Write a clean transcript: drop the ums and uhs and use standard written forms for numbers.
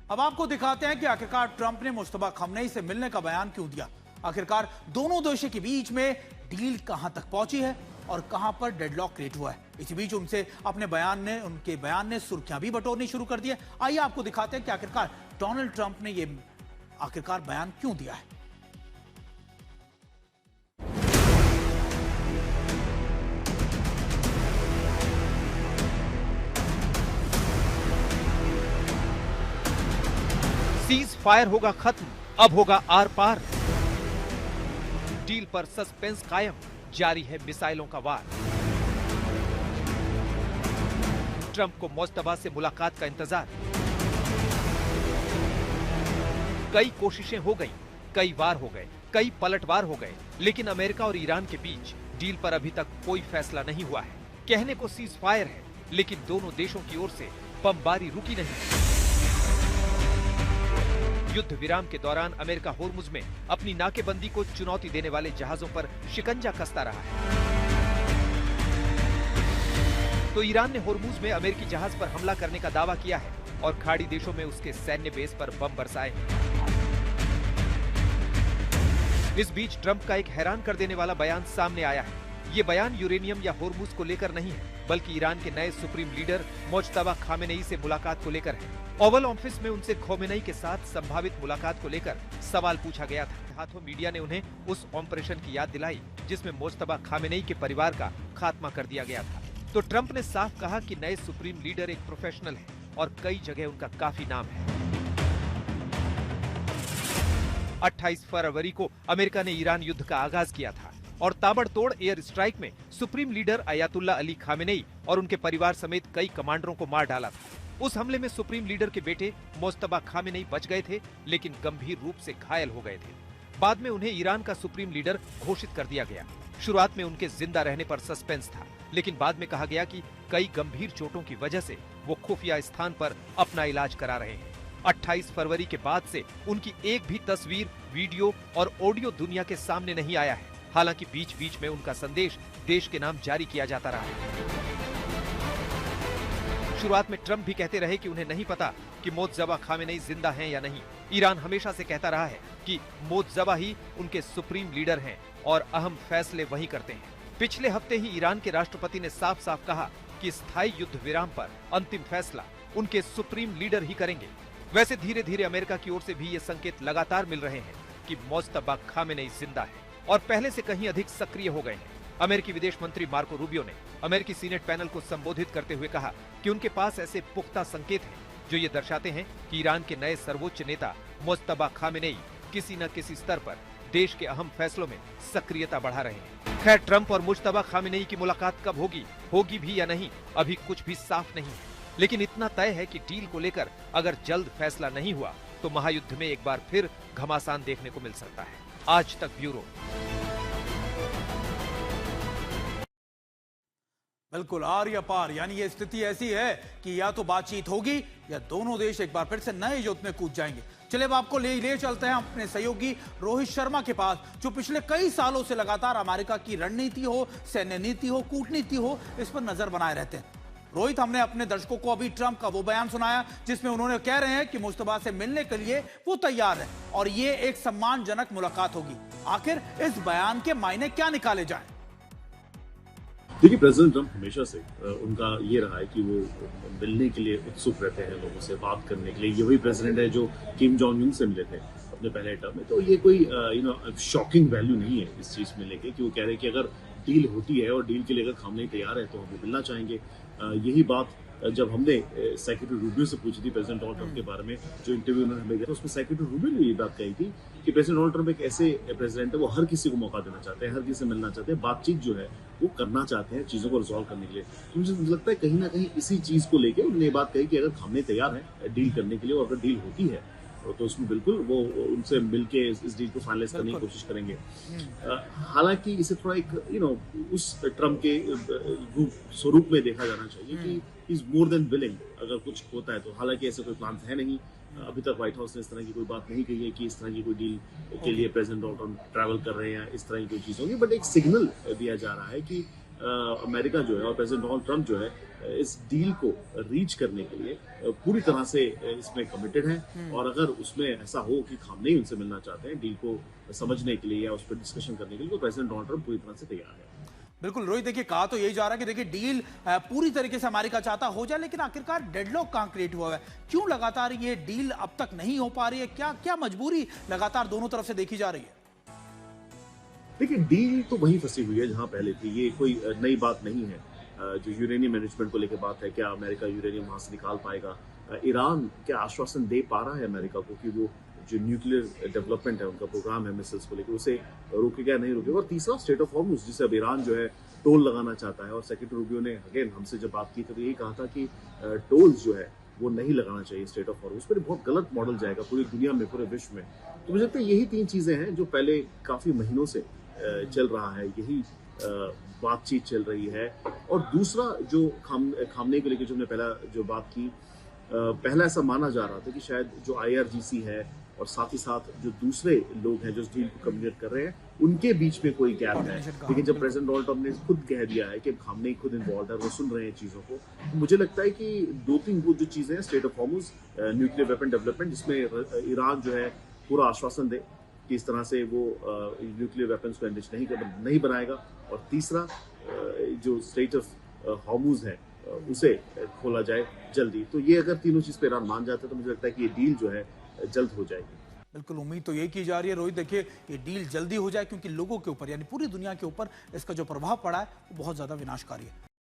अब आपको दिखाते हैं कि आखिरकार ट्रंप ने मुश्तबा खमनेई से मिलने का बयान क्यों दिया। आखिरकार दोनों देशों के बीच में डील कहां तक पहुंची है और कहां पर डेडलॉक क्रिएट हुआ है। इसी बीच उनके बयान ने सुर्खियां भी बटोरनी शुरू कर दी है। आइए आपको दिखाते हैं कि आखिरकार डोनाल्ड ट्रंप ने यह आखिरकार बयान क्यों दिया है। सीज फायर होगा खत्म, अब होगा आर पार। डील पर सस्पेंस कायम, जारी है मिसाइलों का वार। ट्रंप को मुश्तबा से मुलाकात का इंतजार। कई कोशिशें हो गई, कई वार हो गए, कई पलटवार हो गए, लेकिन अमेरिका और ईरान के बीच डील पर अभी तक कोई फैसला नहीं हुआ है। कहने को सीज फायर है, लेकिन दोनों देशों की ओर से बमबारी रुकी नहीं। युद्ध विराम के दौरान अमेरिका होर्मुज में अपनी नाकेबंदी को चुनौती देने वाले जहाजों पर शिकंजा कसता रहा है, तो ईरान ने होर्मुज में अमेरिकी जहाज पर हमला करने का दावा किया है और खाड़ी देशों में उसके सैन्य बेस पर बम बरसाए हैं। इस बीच ट्रंप का एक हैरान कर देने वाला बयान सामने आया है। ये बयान यूरेनियम या होर्मुज को लेकर नहीं है, बल्कि ईरान के नए सुप्रीम लीडर मुज्तबा खामेनेई से मुलाकात को लेकर है। ओवल ऑफिस में उनसे खामेनेई के साथ संभावित मुलाकात को लेकर सवाल पूछा गया था। हाथों मीडिया ने उन्हें उस ऑपरेशन की याद दिलाई जिसमें मुज्तबा खामेनेई के परिवार का खात्मा कर दिया गया था। तो ट्रंप ने साफ कहा कि नए सुप्रीम लीडर एक प्रोफेशनल है और कई जगह उनका काफी नाम है। 28 फरवरी को अमेरिका ने ईरान युद्ध का आगाज किया था और ताबड़तोड़ एयर स्ट्राइक में supreme leader Ayatollah Ali Khamenei और उनके परिवार समेत कई कमांडरों को मार डाला था। उस हमले में सुप्रीम लीडर के बेटे मुज्तबा खामेनेई बच गए थे, लेकिन गंभीर रूप से घायल हो गए थे। बाद में उन्हें ईरान का सुप्रीम लीडर घोषित कर दिया गया। शुरुआत में उनके जिंदा रहने पर सस्पेंस था, लेकिन बाद में कहा गया कि कई गंभीर चोटों की वजह से वो खुफिया स्थान पर अपना इलाज करा रहे हैं। 28 फरवरी के बाद से उनकी एक भी तस्वीर, वीडियो और ऑडियो दुनिया के सामने नहीं आया है। हालांकि बीच बीच में उनका संदेश देश के नाम जारी किया जाता रहा है। शुरुआत में ट्रंप भी कहते रहे कि उन्हें नहीं पता कि मुज्तबा खामेनेई जिंदा हैं या नहीं। ईरान हमेशा से कहता रहा है कि मुज्तबा ही उनके सुप्रीम लीडर हैं और अहम फैसले वही करते हैं। पिछले हफ्ते ही ईरान के राष्ट्रपति ने साफ साफ कहा कि स्थायी युद्ध विराम पर अंतिम फैसला उनके सुप्रीम लीडर ही करेंगे। वैसे धीरे धीरे अमेरिका की ओर से भी ये संकेत लगातार मिल रहे हैं कि मुज्तबा खामेनेई जिंदा है और पहले से कहीं अधिक सक्रिय हो गए हैं। अमेरिकी विदेश मंत्री मार्को रूबियो ने अमेरिकी सीनेट पैनल को संबोधित करते हुए कहा कि उनके पास ऐसे पुख्ता संकेत हैं जो ये दर्शाते हैं कि ईरान के नए सर्वोच्च नेता मुज्तबा खामेनेई किसी न किसी स्तर पर देश के अहम फैसलों में सक्रियता बढ़ा रहे हैं। खैर, ट्रंप और मुज्तबा खामेनेई की मुलाकात कब होगी भी या नहीं, अभी कुछ भी साफ नहीं है। लेकिन इतना तय है कि डील को लेकर अगर जल्द फैसला नहीं हुआ तो महायुद्ध में एक बार फिर घमासान देखने को मिल सकता है। आज तक ब्यूरो। बिल्कुल आर या पार, यानी ये स्थिति ऐसी है कि या तो बातचीत होगी या दोनों देश एक बार फिर से नए युद्ध में कूद जाएंगे। चलिए अब आपको ले चलते हैं अपने सहयोगी रोहित शर्मा के पास, जो पिछले कई सालों से लगातार अमेरिका की रणनीति हो, सैन्य नीति हो, कूटनीति हो, इस पर नजर बनाए रहते हैं। रोहित, हमने अपने दर्शकों को अभी ट्रंप का वो बयान सुनाया जिसमें उन्होंने कह रहे हैं कि मुश्तबा से मिलने के लिए वो तैयार है और ये एक सम्मानजनक मुलाकात होगी। आखिर इस बयान के मायने क्या निकाले जाएं? देखिए, प्रेसिडेंट ट्रंप हमेशा से उनका ये रहा है कि वो मिलने के लिए उत्सुक रहते हैं, लोगों से बात करने के लिए। ये वही प्रेसिडेंट है जो किम जोंग यून से मिले थे अपने पहले टर्म में। तो ये कोई शॉकिंग वैल्यू नहीं है इस चीज में लेके कि वो कह रहे हैं कि अगर डील होती है और डील के लिए अगर खामेनेई तैयार है तो हम मिलना चाहेंगे। यही बात जब हमने सेक्रेटरी रूबियो से पूछी थी प्रेसिडेंट डोनाल्ड ट्रंप के बारे में, जो इंटरव्यू उन्होंने हमें दिया, तो उसमें सेक्रेटरी रूबियो ने ये बात कही थी कि प्रेसिडेंट डोनाल्ड ट्रंप एक ऐसे प्रेसिडेंट है, वो हर किसी को मौका देना चाहते हैं, हर किसी से मिलना चाहते हैं, बातचीत जो है वो करना चाहते हैं चीजों को रिजॉल्व करने के लिए। तो मुझे लगता है कहीं ना कहीं इसी चीज को लेकर उन्होंने ये बात कही कि अगर खामेनेई तैयार है डील करने के लिए और अगर डील होती है तो उसमें बिल्कुल वो उनसे मिलके इस डील को फाइनलाइज करने की कोशिश करेंगे। हालांकि इसे थोड़ा एक उस ट्रंप के स्वरूप में देखा जाना चाहिए कि इज मोर देन विलिंग अगर कुछ होता है तो। हालांकि ऐसे कोई प्लान है नहीं, अभी तक व्हाइट हाउस ने इस तरह की कोई बात नहीं कही है कि इस तरह की कोई डील के लिए प्रेसिडेंट डोनाल्ड ट्रंप ट्रैवल कर रहे हैं, इस तरह की कोई चीज होगी। बट एक सिग्नल दिया जा रहा है कि अमेरिका जो है और प्रेसिडेंट डोनाल्ड ट्रंप जो है इस डील को रीच करने के लिए पूरी तरह से इसमें कमिटेड है। और अगर उसमें ऐसा हो कि खामनेई उनसे मिलना चाहते हैं डील को समझने के लिए या उस पर डिस्कशन करने के लिए, तो प्रेसिडेंट डोनाल्ड ट्रंप पूरी तरह से तैयार है। बिल्कुल रोहित, देखिए कहा तो यही जा रहा है कि देखिए डील पूरी तरीके से अमेरिका चाहता हो जाए, लेकिन आखिरकार डेडलॉक कहां क्रिएट हुआ है? क्यों लगातार ये डील अब तक नहीं हो पा रही है? क्या क्या मजबूरी लगातार दोनों तरफ से देखी जा रही है? देखिए डील तो वहीं फंसी हुई है जहां पहले थी, ये कोई नई बात नहीं है। जो यूरेनियम मैनेजमेंट को लेकर बात है, क्या अमेरिका यूरेनियम वहां से निकाल पाएगा? ईरान क्या आश्वासन दे पा रहा है अमेरिका को कि वो जो न्यूक्लियर डेवलपमेंट है, उनका प्रोग्राम है मिसाइल्स को लेकर, उसे रोकेगा नहीं रोकेगा? और तीसरा स्टेट ऑफ हॉर्मुज़, जिसे अब ईरान जो है टोल लगाना चाहता है। और सेक्रेटरी रूबियो ने अगेन हमसे जब बात की थी तो यही कहा था कि टोल्स जो है वो नहीं लगाना चाहिए स्टेट ऑफ हॉर्मुज़ पर। बहुत गलत मॉडल जाएगा पूरी दुनिया में, पूरे विश्व में। तो मुझे लगता है यही 3 चीजें हैं जो पहले काफी महीनों से चल रहा है, यही बातचीत चल रही है। और दूसरा जो खामनेई को लेकर जो हमने पहला जो बात की, पहला ऐसा माना जा रहा था कि शायद जो IRGC है और साथ ही साथ जो दूसरे लोग हैं जो इस डील को कम्युनिकेट कर रहे हैं, उनके बीच में कोई गैप है। लेकिन जब प्रेसिडेंट डोनाल्ड ट्रंप ने खुद कह दिया है कि खामनेई खुद इन्वॉल्व है, वो सुन रहे हैं चीजों को, तो मुझे लगता है कि 2-3 वो जो चीजें हैं, state of Hormuz, nuclear weapon development, जिसमें ईरान जो है पूरा आश्वासन दे कि इस तरह से वो न्यूक्लियर वेपन्स को एनरिच नहीं बनाएगा। और तीसरा जो स्टेट ऑफ हॉर्मुज़ है उसे खोला जाए जल्दी। तो ये अगर तीनों चीज पे ईरान मान जाता है तो मुझे लगता है कि ये डील जो है जल्द हो जाएगी। बिल्कुल उम्मीद तो यही की जा रही है रोहित। देखिए ये डील जल्दी हो जाए, क्योंकि लोगों के ऊपर यानी पूरी दुनिया के ऊपर इसका जो प्रभाव पड़ा है वो बहुत ज्यादा विनाशकारी है।